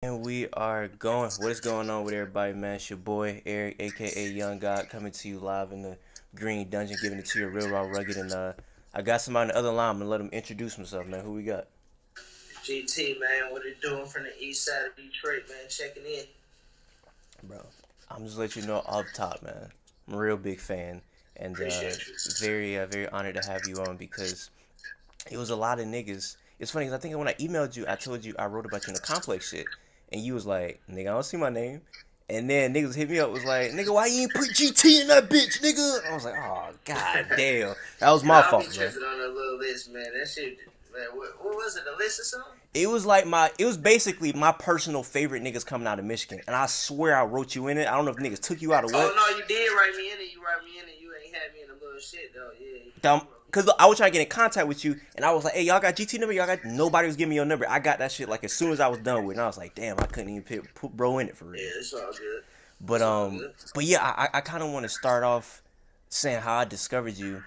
And we are going. What is going on with everybody, man? It's your boy Eric, aka Young God, coming to you live in the Green Dungeon, giving it to you real raw, rugged, and I got somebody on the other line. I'm gonna let him introduce himself, man. Who we got? GT, man, what it doing from the east side of Detroit, man? Checking in. Bro, I'm just let you know off top, man. I'm a real big fan, and Appreciate you. very honored to have you on because it was a lot of niggas. It's funny because I think when I emailed you, I told you I wrote about you in the complex shit, and you was like, "Nigga, I don't see my name." And then niggas hit me up was like, "Nigga, why you ain't put GT in that bitch, nigga?" I was like, "Oh god damn, that was You know, my I'll be fault, bro." tripping on a little list, man. That shit, man, what was it, a list or something? It was basically my personal favorite niggas coming out of Michigan, and I swear I wrote you in it. I don't know if niggas took you out or Oh, what. no, you did write me in it. You write me in it. You ain't had me in a little shit, though. Yeah, Um, you wrote me. Cause I was trying to get in contact with you, and I was like, "Hey, y'all got GT number? Y'all got?" Nobody was giving me your number. I got that shit like as soon as I was done with, it, and I was like, "Damn, I couldn't even put bro in it for real." Yeah, it's all good. But It's all um, good. but yeah, I kind of want to start off saying how I discovered you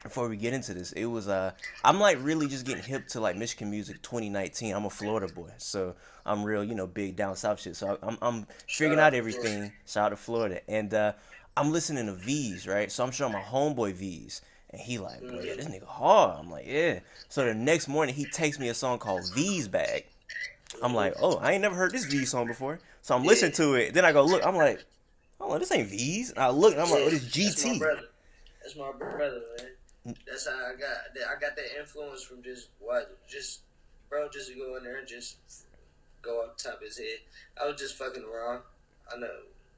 before we get into this. It was I'm like really just getting hip to like Michigan music 2019. I'm a Florida boy, so I'm real big down south shit. So I'm Shout figuring out out to Florida. everything. Shout out to Florida, and I'm listening to V's, right? So I'm showing my homeboy V's, and he like, bro, yeah, Mm-hmm. this nigga hard. I'm like, yeah. So the next morning he takes me a song called V's Bag. I'm like, Mm-hmm. oh, I ain't never heard this V song before. So I'm Yeah, listening to it. Then I go look. I'm like, oh, this ain't V's. And I look, and I'm like, yeah. oh, this That's my GT. brother. That's my brother, man. That's how I got that influence from just bro, just to go in there and just go up top of his head. I was just fucking around. I know,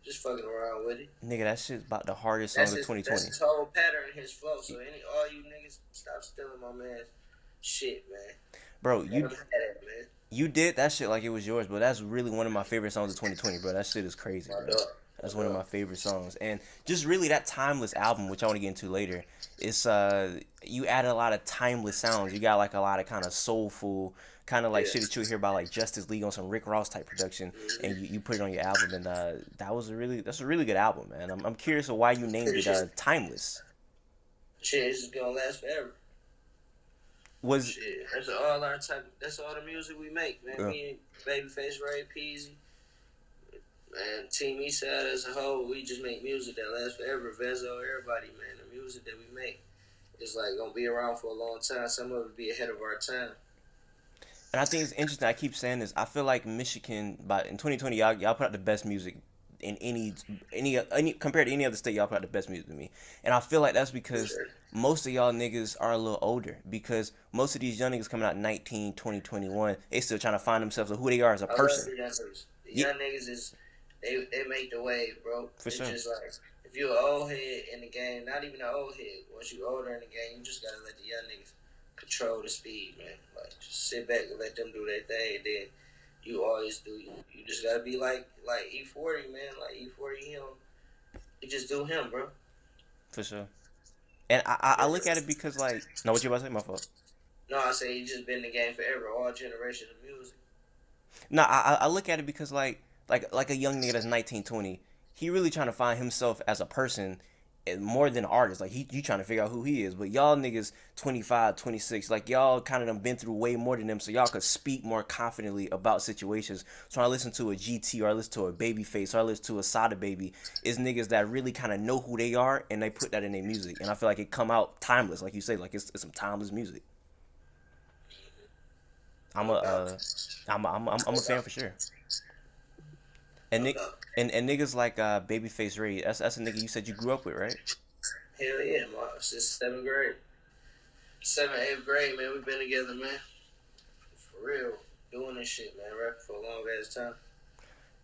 just fucking around with it. Nigga, that shit's about the hardest song That's of his. That's 2020. his whole pattern, his flow. So all you niggas, stop stealing my man's shit, man. Bro, Let him have that, man. you did that shit like it was yours, bro. That's really one of my favorite songs of 2020, bro. That shit is crazy, My bro. dog, That's my one of dog. my favorite songs. And just really that timeless album, which I want to get into later, it's you added a lot of timeless sounds. You got like a lot of kind of soulful, kind of like Yeah. shit that you hear about like Justice League on some Rick Ross type production, and Mm-hmm. you put it on your album, and that's a really good album, man. I'm curious of why you named it Appreciate it. Timeless. Shit, it's just gonna last forever. Was Shit, that's all our type. That's all the music we make, man. uh, Me and Babyface, Ray Peasy, man. Team Eastside as a whole, we just make music that lasts forever. Vezo, everybody, man. The music that we make is like gonna be around for a long time. Some of it be ahead of our time. And I think it's interesting. I keep saying this. I feel like Michigan, but in 2020, y'all put out the best music in any compared to any other state. Y'all put out the best music to me, and I feel like that's because Appreciate it. most of y'all niggas are a little older. Because most of these young niggas coming out 19, 20, 21, they still trying to find themselves of who they are as a I love person. the young niggas. The Yeah, young niggas is they make the wave, bro. for It's sure, just like if you're an old head in the game, not even an old head. Once you older in the game, you just gotta let the young niggas control the speed, man. Like just sit back and let them do their thing. And then you always do. You just gotta be like E40, man. Like E40, him. You just do him, bro. for sure. And I Yeah. look at it because like, no, what you about to say? My fault. No, I say he just been in the game forever. All generations of music. No, I look at it because like a young nigga that's 19, 20, he really trying to find himself as a person and more than an artist. Like he trying to figure out who he is. But y'all niggas 25, 26, like y'all kind of done been through way more than them, so y'all could speak more confidently about situations. So I listen to a GT or I listen to a Babyface or I listen to a Sada Baby. Is niggas that really kind of know who they are and they put that in their music. And I feel like it come out timeless, like you say, like it's some timeless music. I'm a No doubt. uh, I'm a No fan doubt. for sure. And No Nick doubt. and niggas like Babyface Ray. That's a nigga you said you grew up with, right? Hell yeah, man. Since seventh grade. Seventh, eighth grade, man. We've been together, man. For real. Doing this shit, man. Rapping for a long ass time.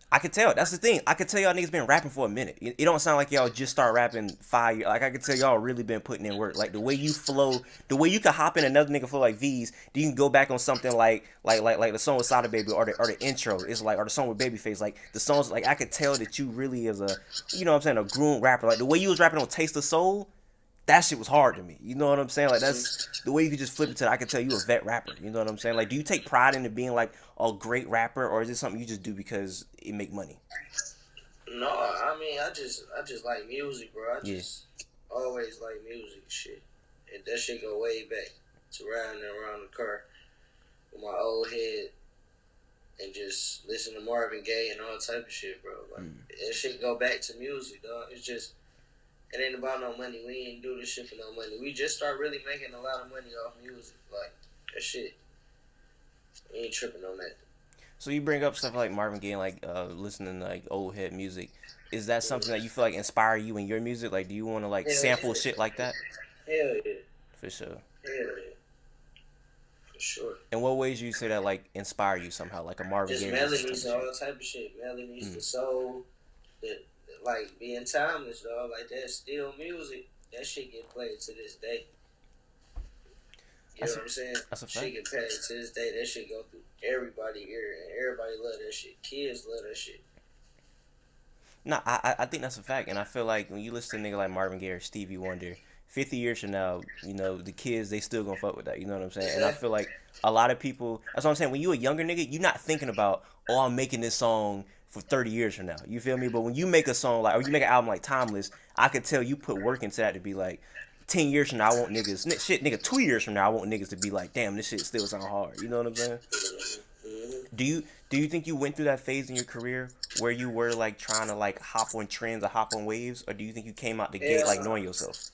I could tell. That's the thing. I could tell y'all niggas been rapping for a minute. It don't sound like y'all just start rapping 5 years. Like I could tell y'all really been putting in work. Like the way you flow, the way you can hop in another nigga flow like V's. Then you can go back on something like the song with Sada Baby or the intro. It's like or the song with Babyface. Like the songs. Like I could tell that you really is a what I'm saying, a groomed rapper. Like the way you was rapping on Taste of Soul. That shit was hard to me. You know what I'm saying? Like that's the way you could just flip it to. I could tell you a vet rapper. You know what I'm saying? Like, do you take pride into being like a great rapper, or is it something you just do because it make money? No, I mean, I just like music, bro. I Yeah, just always like music shit. And that shit go way back to riding around the car with my old head and just listen to Marvin Gaye and all type of shit, bro. Like Mm. that shit go back to music, dog. It's just it ain't about no money. We ain't do this shit for no money. We just start really making a lot of money off music. Like that shit. We ain't tripping on that. So you bring up stuff like Marvin Gaye, like listening to like old head music. Is that something that you feel like inspire you in your music? Like, do you want to like Hell sample yeah. shit like that? Hell yeah. For sure. Hell yeah. For sure. In what ways do you say that like inspire you somehow, like a Marvin Just Gaye music type melodies of and shit? all type of shit. Melodies, the Mm. soul, the like being timeless, dog. Like that still music. That shit get played to this day. You know That's a, what I'm saying? that's a Shit fact. get played to this day. That shit go through everybody ear and everybody love that shit. Kids love that shit. No, I think that's a fact, and I feel like when you listen to a nigga like Marvin Gaye or Stevie Wonder, 50 years from now, you know the kids they still gonna fuck with that. You know what I'm saying? And I feel Exactly. like a lot of people. That's what I'm saying. When you a younger nigga, you not thinking about oh I'm making this song for 30 years from now. You feel me? But when you make a song like or you make an album like Timeless, I could tell you put work into that to be like 10 years from now I want niggas shit nigga 2 years from now I want niggas to be like damn this shit still sound hard. You know what I'm saying? Mm-hmm. Do you think you went through that phase in your career where you were like trying to like hop on trends or hop on waves, or do you think you came out the gate Hell like no. knowing yourself?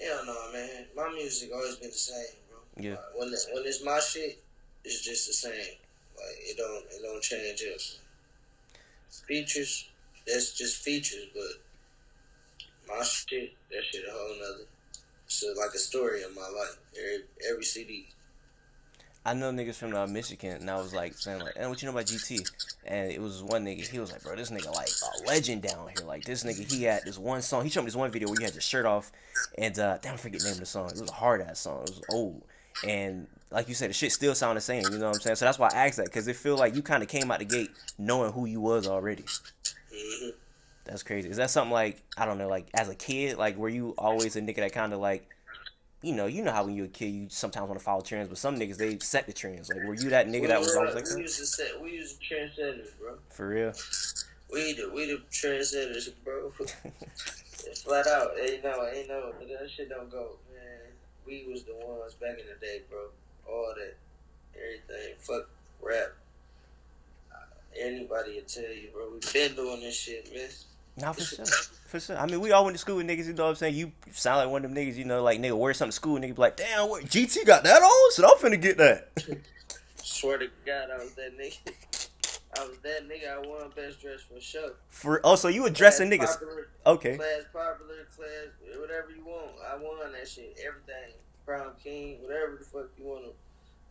Hell no, man. My music always been the same, bro. Yeah, When it's my shit, it's just the same. Like it don't change up. Features, that's just features, but my shit, that shit a whole nother. It's like a story of my life. Every CD. I know niggas from Michigan, and I was like saying like, what you know about GT? And it was one nigga. He was like, bro, this nigga like a legend down here. Like this nigga, he had this one song. He showed me this one video where you had your shirt off, and damn, I forget the name of the song. It was a hard ass song. It was old, and like you said, the shit still sound the same. You know what I'm saying? So that's why I asked that because it feel like you kind of came out the gate knowing who you was already. Mm-hmm. That's crazy. Is that something like I don't know, like as a kid, like were you always a nigga that kind of like you know how when you're a kid you sometimes want to follow trends, but some niggas they set the trends. Like were you that nigga that was always like that? We used to trendsetters, bro. For real? We the trendsetters, bro. Flat out, ain't no that shit don't go, man. We was the ones back in the day, bro. All that, everything, fuck rap. Anybody will tell you, bro. We been doing this shit, man. Nah, for sure. For sure. I mean, we all went to school with niggas, you know what I'm saying? You sound like one of them niggas, you know, like nigga wear something to school, nigga be like, damn, what GT got that on? So I'm finna get that. Swear to God, I was that nigga. I was that nigga. I won best dress for sure. So you addressing niggas. Popular, Okay. class popular, class whatever you want. I won that shit. Everything. Prom king, whatever the fuck you want.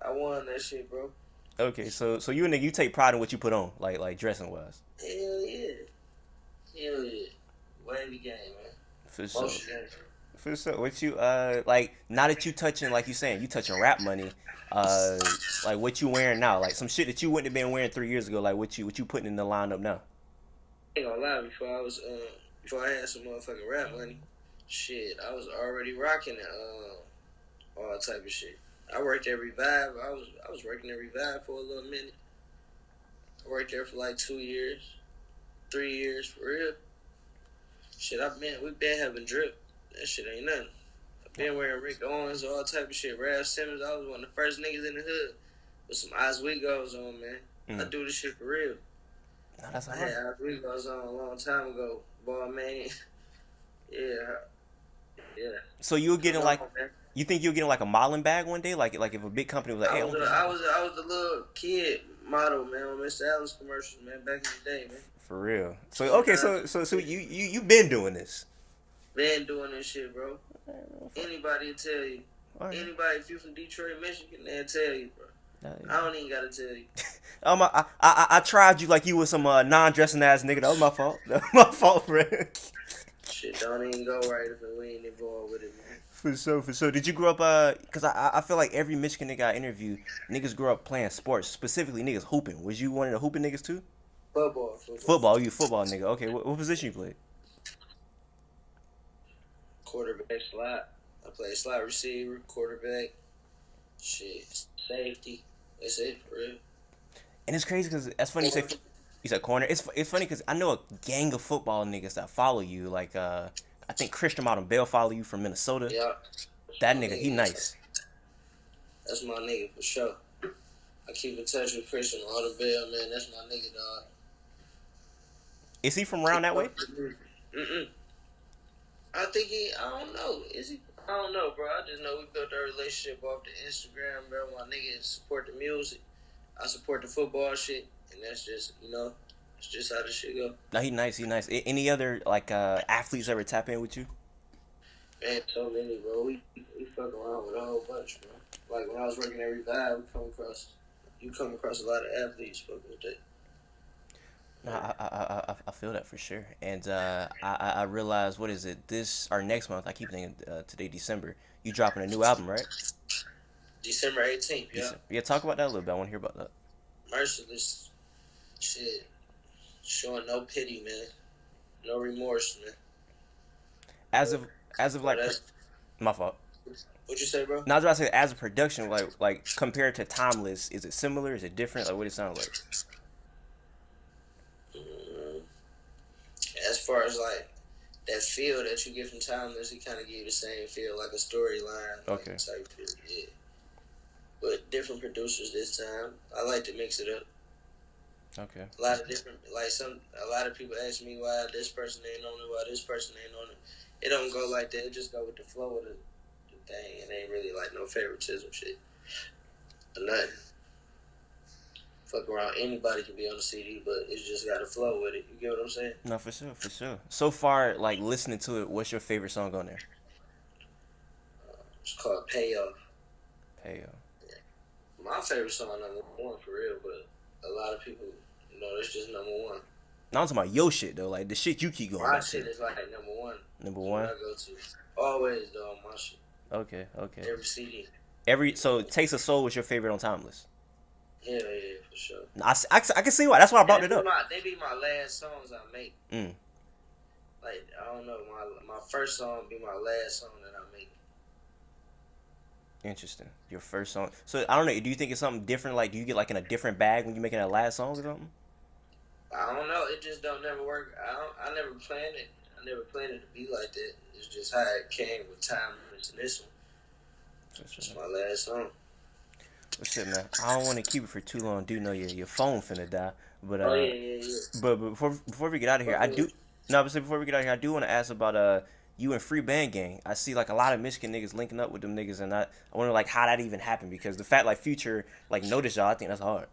I won that shit, bro. Okay, so you a nigga, you take pride in what you put on, like dressing wise. Hell yeah. Hell yeah. Wavy game, man. For sure. Motion game. For sure. What you like now that you touching like you saying, you touching rap money, like what you wearing now, like some shit that you wouldn't have been wearing 3 years ago, like what you putting in the lineup now. I ain't gonna lie, before I had some motherfucking rap money, shit, I was already rocking it, all type of shit. I worked at Revive. I was working at Revive for a little minute. I worked there for like 2 years, 3 years for real. Shit, we been having drip. That shit ain't nothing. I've been wearing Rick Owens, all type of shit. Ralph Simmons, I was one of the first niggas in the hood with some Oswego's on, man. I do this shit for real. No, that's I hard. had Oswego's on a long time ago. Boy, man. Yeah. So you were getting Come like, on, man. you think you're getting like a modeling bag one day, like if a big company was like, hey, I was a little kid model, man, on Mr. Allen's commercials, man, back in the day, man. for real. So okay, so you been doing this. Been doing this shit, bro. Anybody will tell you. Right. Anybody, if you from Detroit, Michigan, they'll tell you, bro. I don't even gotta tell you. I tried you like you was some non-dressing ass nigga. That was my fault. That was my fault, bro. Shit don't even go right if we ain't involved with it, man. For sure, for sure. Did you grow up, cause I feel like every Michigan nigga I interview, niggas grew up playing sports, specifically niggas hooping. Was you one of the hooping niggas too? Football. Football, you a football nigga. Okay, what position you played? Quarterback slot. I play slot receiver, quarterback. Shit, safety. That's it, for real. And it's crazy cause that's funny you said corner. It's funny cause I know a gang of football niggas that follow you. Like I think Christian Martin Bell follow you from Minnesota. Yeah. That nigga, he nice. That's my nigga for sure. I keep in touch with Christian Audubell, man. That's my nigga, dog. Is he from around that way? Mm-mm. I think he. I don't know. Is he? I don't know, bro. I just know we built our relationship off the Instagram, bro. My niggas support the music. I support the football shit, and that's just it's just how the shit go. No, he nice. He nice. Any other like athletes ever tap in with you? Man, so many, bro. We fuck around with a whole bunch, bro. Like when I was working at Revive, you come across a lot of athletes fucking with that. No, I feel that for sure, and I realize what is it this our next month? I keep thinking today December. You dropping a new album, right? December 18th, yeah. Yeah, talk about that a little bit. I want to hear about that. Merciless, shit, showing no pity, man, no remorse, man. As of But like my fault. what you say, bro? Now I was about to say as a production, like compared to Timeless, is it similar? Is it different? Like what it sound like? Mm, as far as like that feel that you get from Timeless, it kind of give you the same feel, like a storyline, like Okay. type feel, yeah. But different producers this time. I like to mix it up. Okay. A lot of different, a lot of people ask me why this person ain't on it, why this person ain't on it. It don't go like that. It just go with the flow of the thing, and ain't really like no favoritism shit or nothing. Fuck around, anybody can be on the CD, but it's just got to flow with it. You get what I'm saying? No, for sure, for sure. So far, like listening to it, what's your favorite song on there? It's called Payoff. Payo. My favorite song, number one for real, but a lot of people, it's just number one. Now I'm talking about your shit though, like the shit you keep going My back shit to. is like number one. Number What one. I go to. Always, though, my shit. Okay, okay. Every CD. So Taste of Soul was your favorite on Timeless. Yeah, for sure. I can see why. That's why I brought it up. They be my last songs I make. Like, I don't know, my first song be my last song that I make. Interesting. Your first song. So I don't know. Do you think it's something different? Like, do you get like in a different bag when you're making that last song or something? I don't know. It just don't never work. I never planned it. I never planned it to be like that. It's just how it came with time and this one. It's my last song. Well, shit, man. I don't want to keep it for too long. Do know your phone finna die, but Yeah. but before we get out of here, I do. No, but before we get out of here, I do want to ask about you and Free Band Gang. I see like a lot of Michigan niggas linking up with them niggas, and I wonder like how that even happened because the fact like Future like noticed y'all, I think that's hard.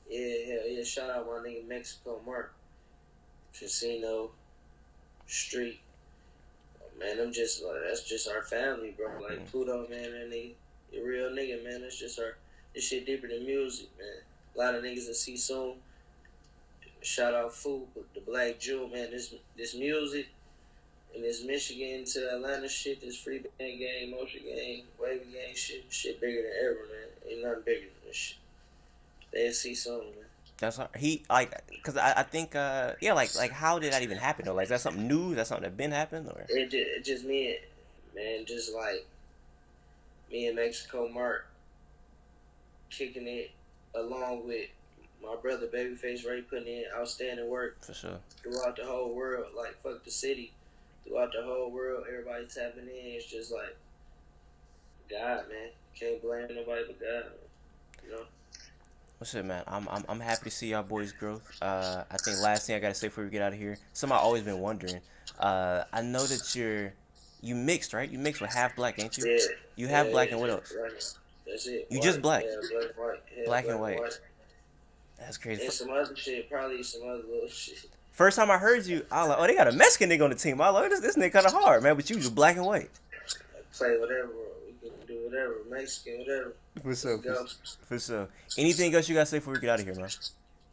Yeah. Shout out my nigga Mexico Mark. Casino, Street. Man, that's just our family, bro. Like Pluto, man, that nigga, you real nigga, man. That's just this shit deeper than music, man. A lot of niggas that see soon. Shout out Food, the Black Jewel, man. This music and this Michigan to Atlanta shit, this Free Band Game, Motion Game, Wavy Game shit bigger than ever, man. Ain't nothing bigger than this shit. They'll see soon, man. That's hard. He like because I think yeah like how did that even happen though? Like is that something new? Is that something that been happened or? It just me, man. Just like me and Mexico Mark kicking it along with my brother Babyface Ray putting in outstanding work For sure. throughout the whole world. Like fuck the city, throughout the whole world, everybody tapping in. It's just like God, man. Can't blame nobody but God, man. What's up, man? I'm happy to see y'all boys' growth. I think last thing I gotta say before we get out of here, something I always been wondering. I know that you mixed, right? You mixed with half black, ain't you? Yeah. You have black and what else? Right. That's it. You just black. Yeah, black and white. Yeah, Black and white. That's crazy. And some other shit, probably some other little shit. First time I heard you, I was like, oh, they got a Mexican nigga on the team. I was like, this nigga kind of hard, man. But you just black and white. Play whatever. We can do whatever. Mexican, whatever. For sure. Anything else you gotta say before we get out of here, man?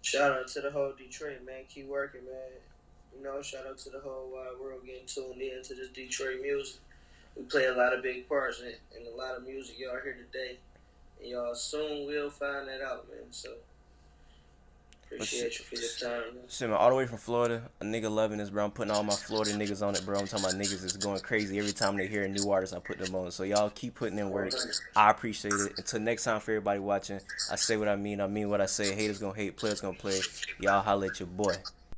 Shout out to the whole Detroit, man. Keep working, man. Shout out to the whole wide world getting tuned in to this Detroit music. We play a lot of big parts in a lot of music y'all hear today. And y'all soon will find that out, man. So, appreciate you for your time, man. Shit, man, all the way from Florida, a nigga loving this, bro. I'm putting all my Florida niggas on it, bro. I'm talking about niggas is going crazy every time they hear a new artist. I put them on. So y'all keep putting in work. I appreciate it. Until next time, for everybody watching, I say what I mean what I say. Haters gonna hate, players gonna play. Y'all holla at your boy.